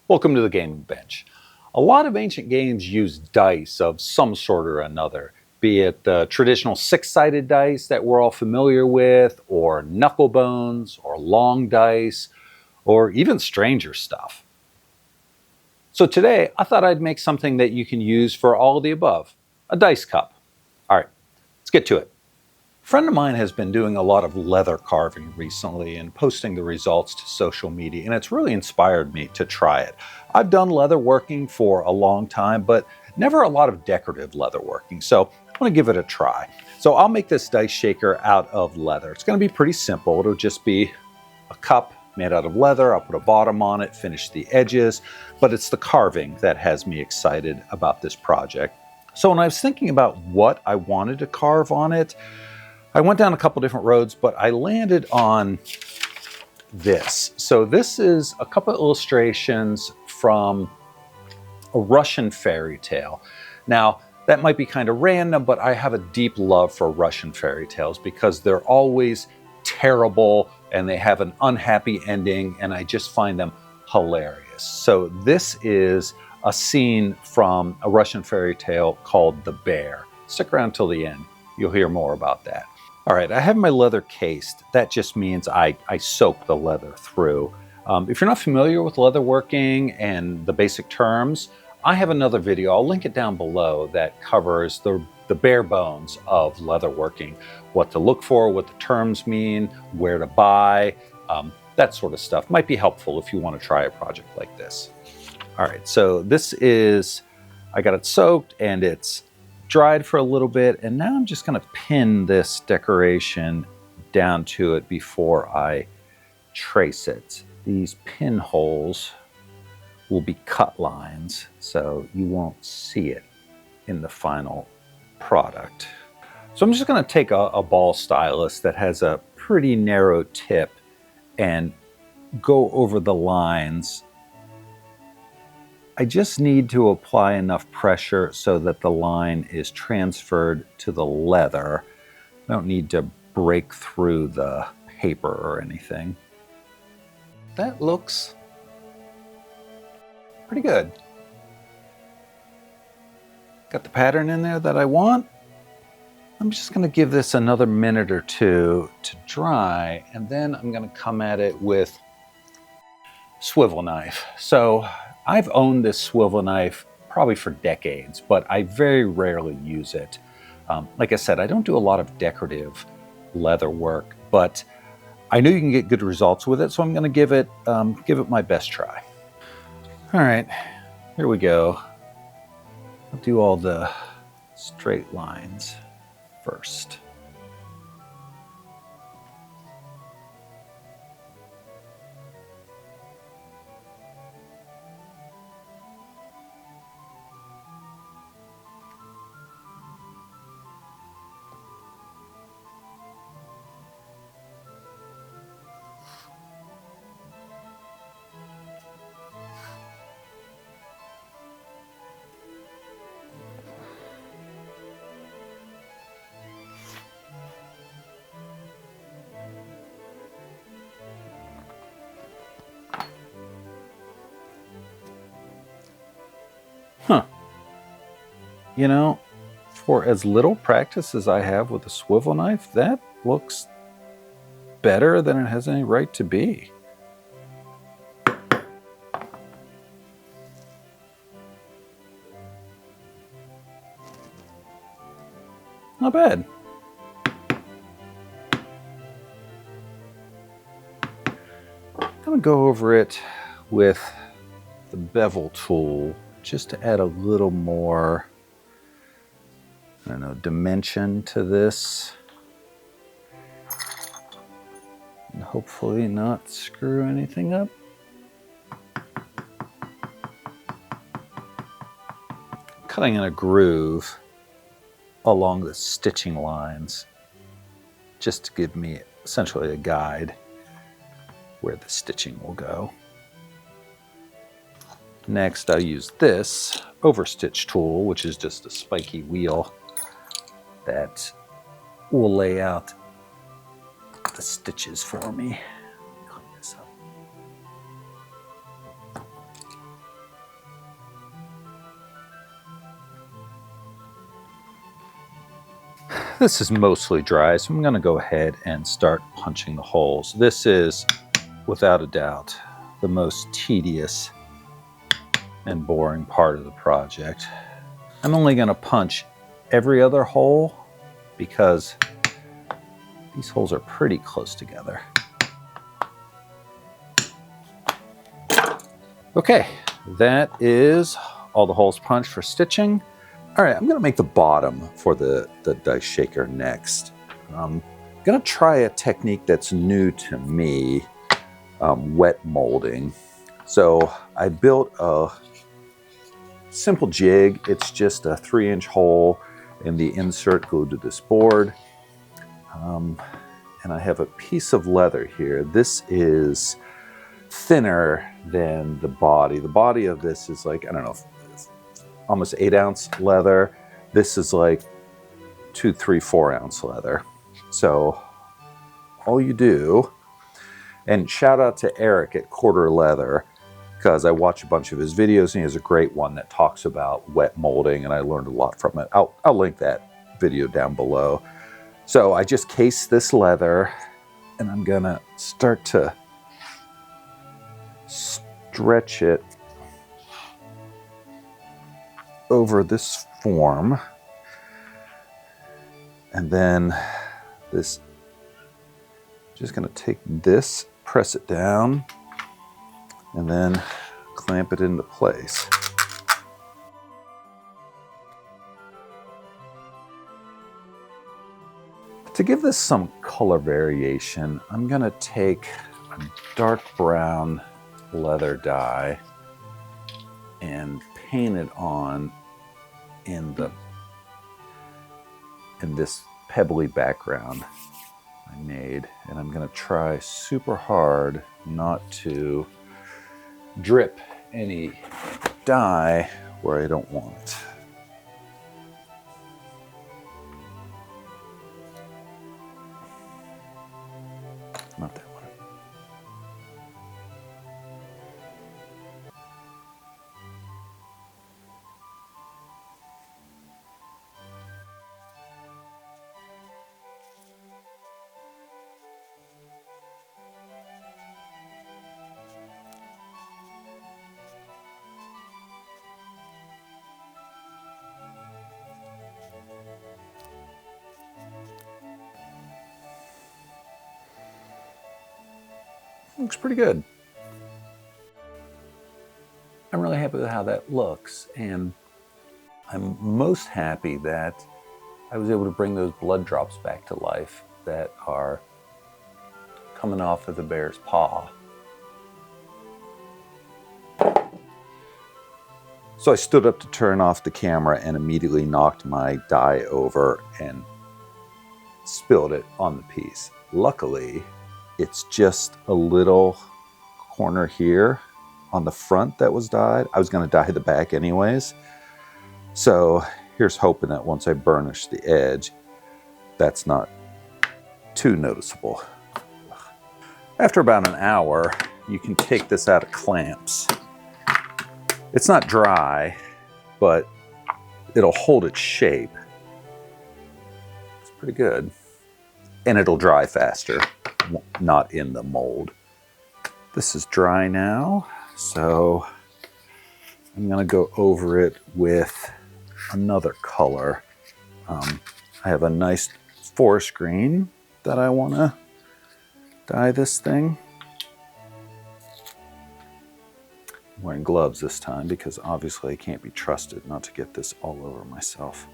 Welcome to the Gaming Bench. A lot of ancient games use dice of some sort or another, be it the traditional six-sided dice that we're all familiar with, or knuckle bones, or long dice, or even stranger stuff. So today, I thought I'd make something that you can use for all of the above, a dice cup. All right, let's get to it. A friend of mine has been doing a lot of leather carving recently and posting the results to social media, and it's really inspired me to try it. I've done leather working for a long time, but never a lot of decorative leather working, so I want to give it a try. So I'll make this dice shaker out of leather. It's going to be pretty simple. It'll just be a cup made out of leather. I'll put a bottom on it, finish the edges, but it's the carving that has me excited about this project. So when I was thinking about what I wanted to carve on it, I went down a couple different roads, but I landed on this. So this is a couple of illustrations from a Russian fairy tale. Now, that might be kind of random, but I have a deep love for Russian fairy tales because they're always terrible and they have an unhappy ending, and I just find them hilarious. So this is a scene from a Russian fairy tale called The Bear. Stick around till the end. You'll hear more about that. All right, I have my leather cased. That just means I soak the leather through. If you're not familiar with leather working and the basic terms, I have another video, I'll link it down below, that covers the bare bones of leather working. What to look for, what the terms mean, where to buy, that sort of stuff. Might be helpful if you want to try a project like this. All right, so this is, I got it soaked and it's dried for a little bit, and now I'm just going to pin this decoration down to it before I trace it. These pinholes will be cut lines, so you won't see it in the final product. So I'm just going to take a ball stylus that has a pretty narrow tip and go over the lines. I just need to apply enough pressure so that the line is transferred to the leather. I don't need to break through the paper or anything. That looks pretty good. Got the pattern in there that I want. I'm just going to give this another minute or two to dry, and then I'm going to come at it with swivel knife. So I've owned this swivel knife probably for decades, but I very rarely use it. Like I said, I don't do a lot of decorative leather work, but I know you can get good results with it, so I'm going to give it my best try. All right, here we go. I'll do all the straight lines first. You know, for as little practice as I have with a swivel knife, that looks better than it has any right to be. Not bad. I'm gonna go over it with the bevel tool just to add a little more, I don't know, dimension to this. And hopefully not screw anything up. Cutting in a groove along the stitching lines just to give me essentially a guide where the stitching will go. Next, I'll use this overstitch tool, which is just a spiky wheel that will lay out the stitches for me. Clean this up. This is mostly dry, so I'm going to go ahead and start punching the holes. This is, without a doubt, the most tedious and boring part of the project. I'm only going to punch every other hole because these holes are pretty close together. Okay, that is all the holes punched for stitching. All right, I'm gonna make the bottom for the dice shaker next. I'm gonna try a technique that's new to me, wet molding. So I built a simple jig. It's just a 3-inch hole and the insert glued to this board. And I have a piece of leather here. This is thinner than the body. The body of this is like, I don't know, almost 8-ounce leather. This is like 2, 3, 4-ounce leather. So all you do, and shout out to Eric at Quarter Leather, because I watch a bunch of his videos and he has a great one that talks about wet molding and I learned a lot from it. I'll link that video down below. So I just case this leather and I'm gonna start to stretch it over this form, and then this, just gonna take this, press it down, and then clamp it into place. To give this some color variation, I'm gonna take a dark brown leather dye and paint it on in this pebbly background I made. And I'm gonna try super hard not to drip any dye where I don't want it. Not that one. Looks pretty good. I'm really happy with how that looks, and I'm most happy that I was able to bring those blood drops back to life that are coming off of the bear's paw. So I stood up to turn off the camera and immediately knocked my dye over and spilled it on the piece. Luckily, it's just a little corner here on the front that was dyed. I was going to dye the back anyways. So here's hoping that once I burnish the edge, that's not too noticeable. After about an hour, you can take this out of clamps. It's not dry, but it'll hold its shape. It's pretty good. And it'll dry faster, not in the mold. This is dry now, so I'm gonna go over it with another color. I have a nice forest green that I wanna dye this thing. I'm wearing gloves this time because obviously I can't be trusted not to get this all over myself.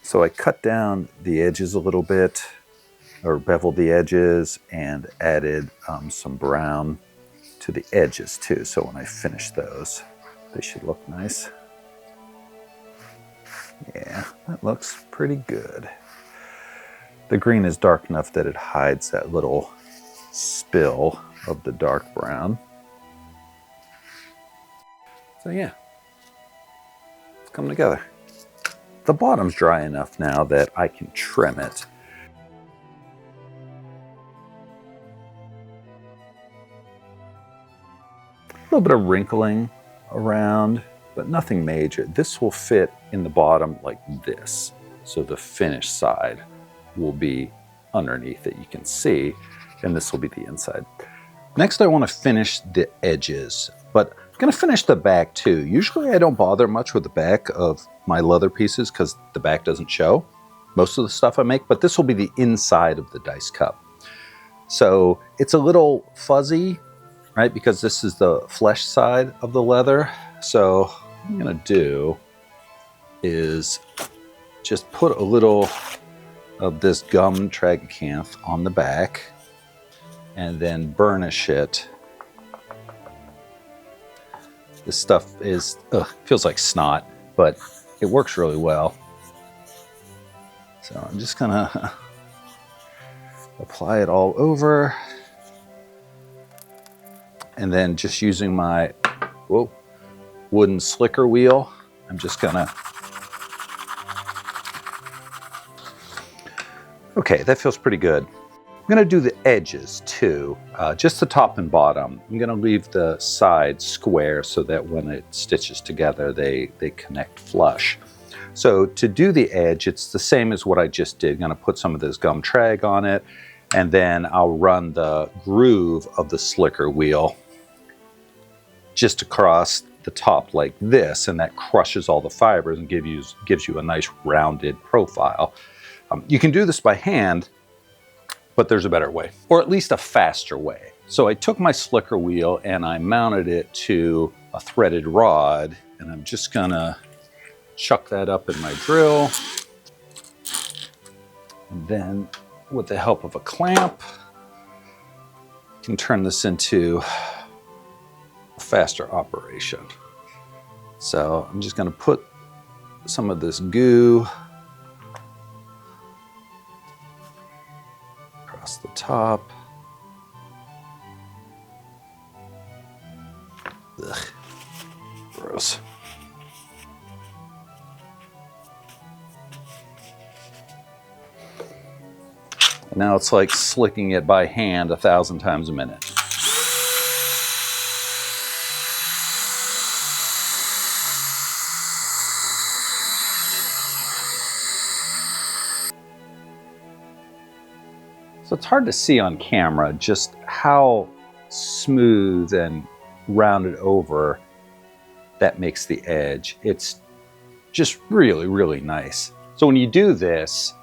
So I cut down the edges a little bit, or beveled the edges, and added some brown to the edges too. So when I finish those, they should look nice. Yeah, that looks pretty good. The green is dark enough that it hides that little spill of the dark brown. So yeah, it's coming together. The bottom's dry enough now that I can trim it. A little bit of wrinkling around, but nothing major. This will fit in the bottom like this. So the finished side will be underneath it, you can see, and this will be the inside. Next, I want to finish the edges, but I'm going to finish the back too. Usually I don't bother much with the back of my leather pieces because the back doesn't show most of the stuff I make, but this will be the inside of the dice cup. So it's a little fuzzy, right? Because this is the flesh side of the leather. So what I'm going to do is just put a little of this gum tragacanth on the back and then burnish it. This stuff feels like snot, but it works really well. So I'm just gonna apply it all over, and then just using my wooden slicker wheel, I'm just gonna, okay, that feels pretty good. I'm gonna do the edges too, just the top and bottom. I'm gonna leave the sides square so that when it stitches together, they connect flush. So to do the edge, it's the same as what I just did. I'm gonna put some of this gum trag on it, and then I'll run the groove of the slicker wheel just across the top like this, and that crushes all the fibers and gives you a nice rounded profile. You can do this by hand, but there's a better way, or at least a faster way. So I took my slicker wheel and I mounted it to a threaded rod, and I'm just gonna chuck that up in my drill. And then with the help of a clamp, I can turn this into a faster operation. So I'm just gonna put some of this goo across the top. Ugh, gross. Now it's like slicking it by hand 1,000 times a minute. So it's hard to see on camera just how smooth and rounded over that makes the edge. It's just really, really nice. So when you do this,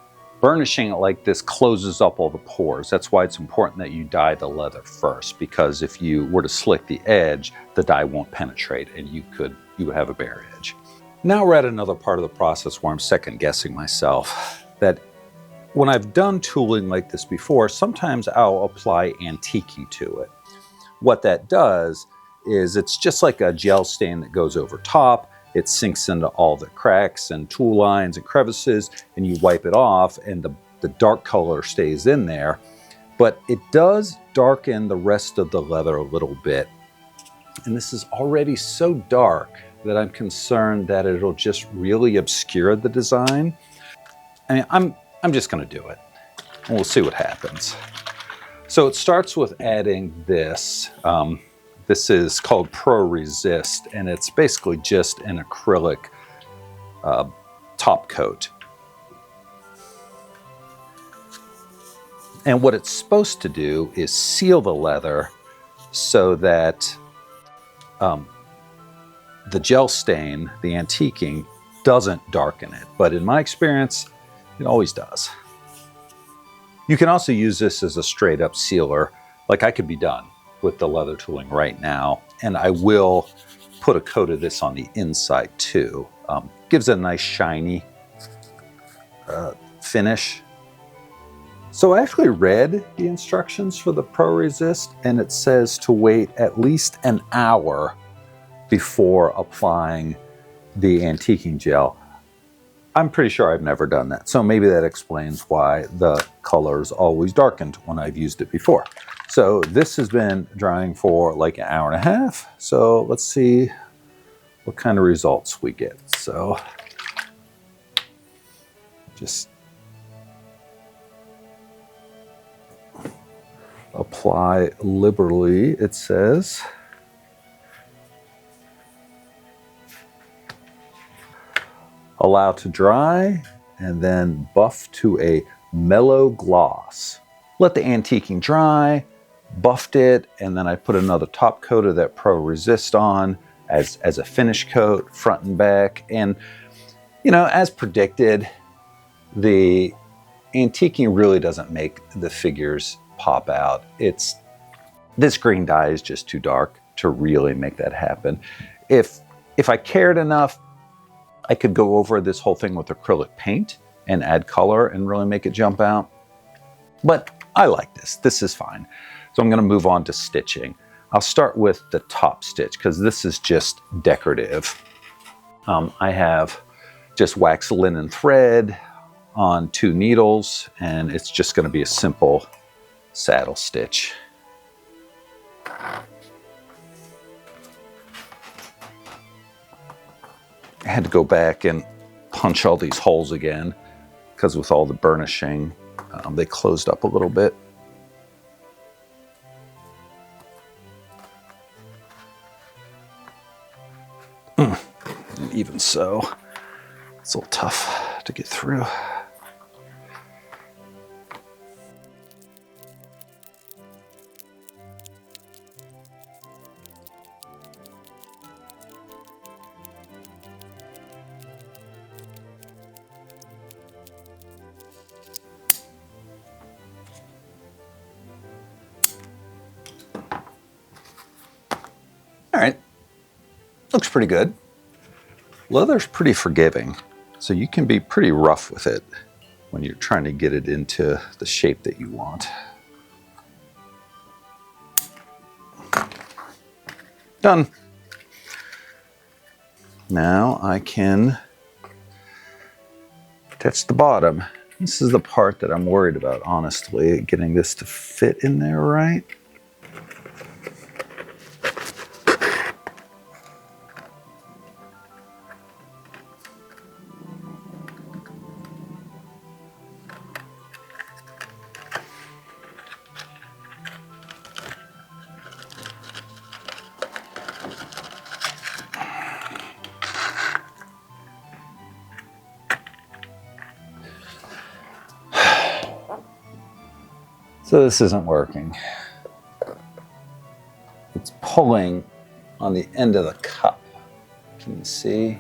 burnishing it like this closes up all the pores. That's why it's important that you dye the leather first, because if you were to slick the edge, the dye won't penetrate and you would have a bare edge. Now we're at another part of the process where I'm second guessing myself, that when I've done tooling like this before, sometimes I'll apply antiquing to it. What that does is it's just like a gel stain that goes over top. It sinks into all the cracks and tool lines and crevices, and you wipe it off and the dark color stays in there. But it does darken the rest of the leather a little bit. And this is already so dark that I'm concerned that it'll just really obscure the design. I mean, I'm just gonna do it and we'll see what happens. So it starts with adding this. This is called Pro Resist, and it's basically just an acrylic top coat. And what it's supposed to do is seal the leather so that the gel stain, the antiquing, doesn't darken it. But in my experience, it always does. You can also use this as a straight up sealer. Like I could be done with the leather tooling right now, and I will put a coat of this on the inside too. Gives a nice shiny finish. So I actually read the instructions for the Pro Resist, and it says to wait at least an hour before applying the antiquing gel. I'm pretty sure I've never done that, so maybe that explains why the color's always darkened when I've used it before. So this has been drying for like an hour and a half, so let's see what kind of results we get. So just apply liberally, it says. allow to dry, and then buff to a mellow gloss. Let the antiquing dry, buffed it, and then I put another top coat of that Pro Resist on as a finish coat, front and back. And, you know, as predicted, the antiquing really doesn't make the figures pop out. This green dye is just too dark to really make that happen. If I cared enough, I could go over this whole thing with acrylic paint and add color and really make it jump out. But I like this. This is fine. So I'm going to move on to stitching. I'll start with the top stitch because this is just decorative. I have just wax linen thread on 2 needles, and it's just going to be a simple saddle stitch. I had to go back and punch all these holes again because with all the burnishing, they closed up a little bit. And even so, it's a little tough to get through. All right, looks pretty good. Leather's pretty forgiving, so you can be pretty rough with it when you're trying to get it into the shape that you want. Done. Now I can attach the bottom. This is the part that I'm worried about, honestly, getting this to fit in there right. So this isn't working. It's pulling on the end of the cup. Can you see?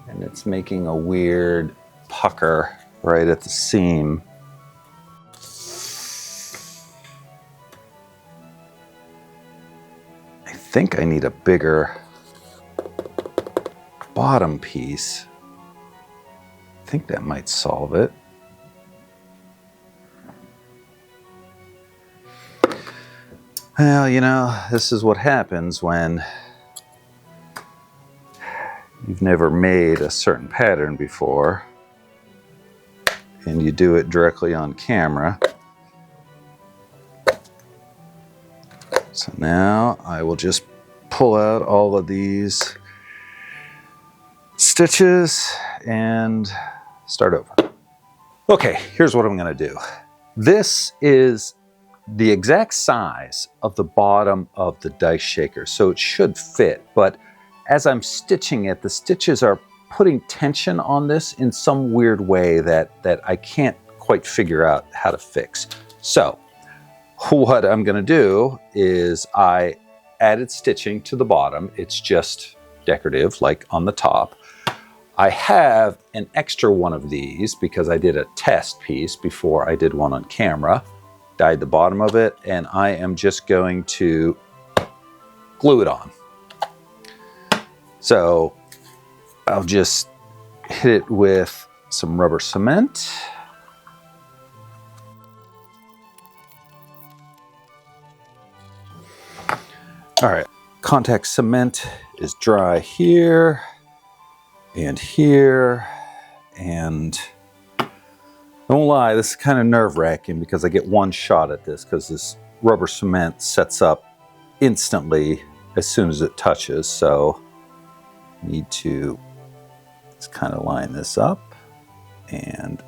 And it's making a weird pucker right at the seam. I think I need a bigger bottom piece. I think that might solve it. Well, you know, this is what happens when you've never made a certain pattern before and you do it directly on camera. So now I will just pull out all of these stitches and start over. Okay, here's what I'm going to do. This is the exact size of the bottom of the dice shaker, so it should fit, but as I'm stitching it, the stitches are putting tension on this in some weird way that I can't quite figure out how to fix. So what I'm going to do is I added stitching to the bottom. It's just decorative, like on the top. I have an extra one of these because I did a test piece before I did one on camera. Dyed the bottom of it, and I am just going to glue it on. So I'll just hit it with some rubber cement. All right, contact cement is dry here and here, and don't lie, this is kind of nerve-wracking because I get one shot at this because this rubber cement sets up instantly as soon as it touches. So I need to just kind of line this up and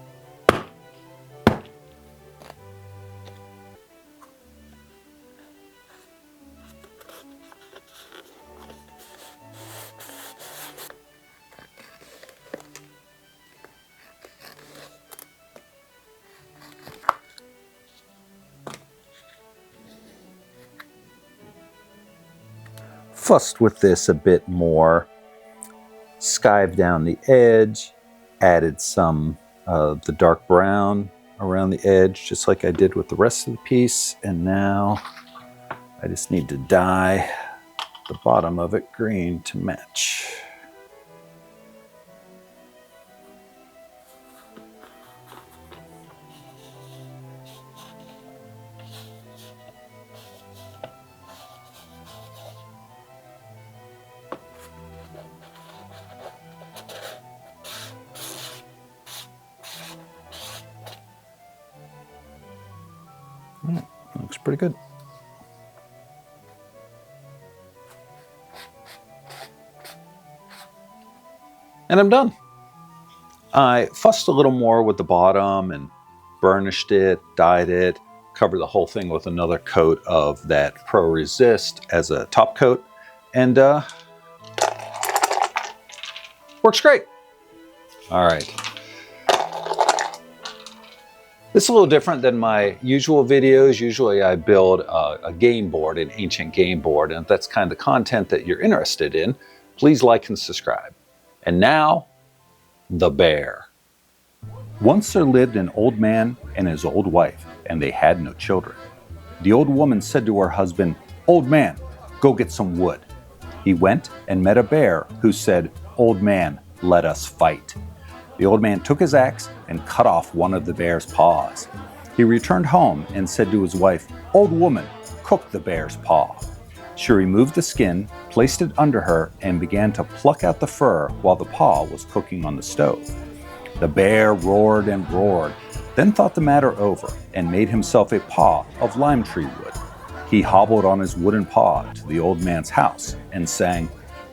fussed with this a bit more, skived down the edge, added some of the dark brown around the edge, just like I did with the rest of the piece. And now I just need to dye the bottom of it green to match. Looks pretty good. And I'm done. I fussed a little more with the bottom and burnished it, dyed it, covered the whole thing with another coat of that Pro Resist as a top coat, and works great. All right. This is a little different than my usual videos. Usually I build a game board, an ancient game board, and if that's kind of the content that you're interested in, please like and subscribe. And now, the bear. Once there lived an old man and his old wife, and they had no children. The old woman said to her husband, "Old man, go get some wood." He went and met a bear who said, "Old man, let us fight." The old man took his axe and cut off one of the bear's paws. He returned home and said to his wife, "Old woman, cook the bear's paw." She removed the skin, placed it under her, and began to pluck out the fur while the paw was cooking on the stove. The bear roared and roared, then thought the matter over and made himself a paw of lime tree wood. He hobbled on his wooden paw to the old man's house and sang,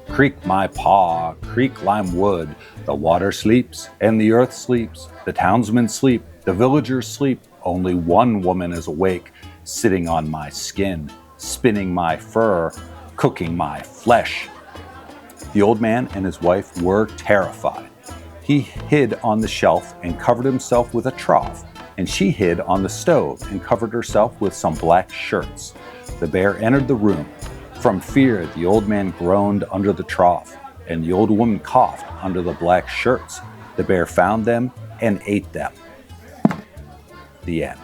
"Creak my paw, creak lime wood. The water sleeps and the earth sleeps. The townsmen sleep, the villagers sleep. Only one woman is awake, sitting on my skin, spinning my fur, cooking my flesh." The old man and his wife were terrified. He hid on the shelf and covered himself with a trough, and she hid on the stove and covered herself with some black shirts. The bear entered the room. From fear, the old man groaned under the trough, and the old woman coughed under the black shirts. The bear found them and ate them. The end.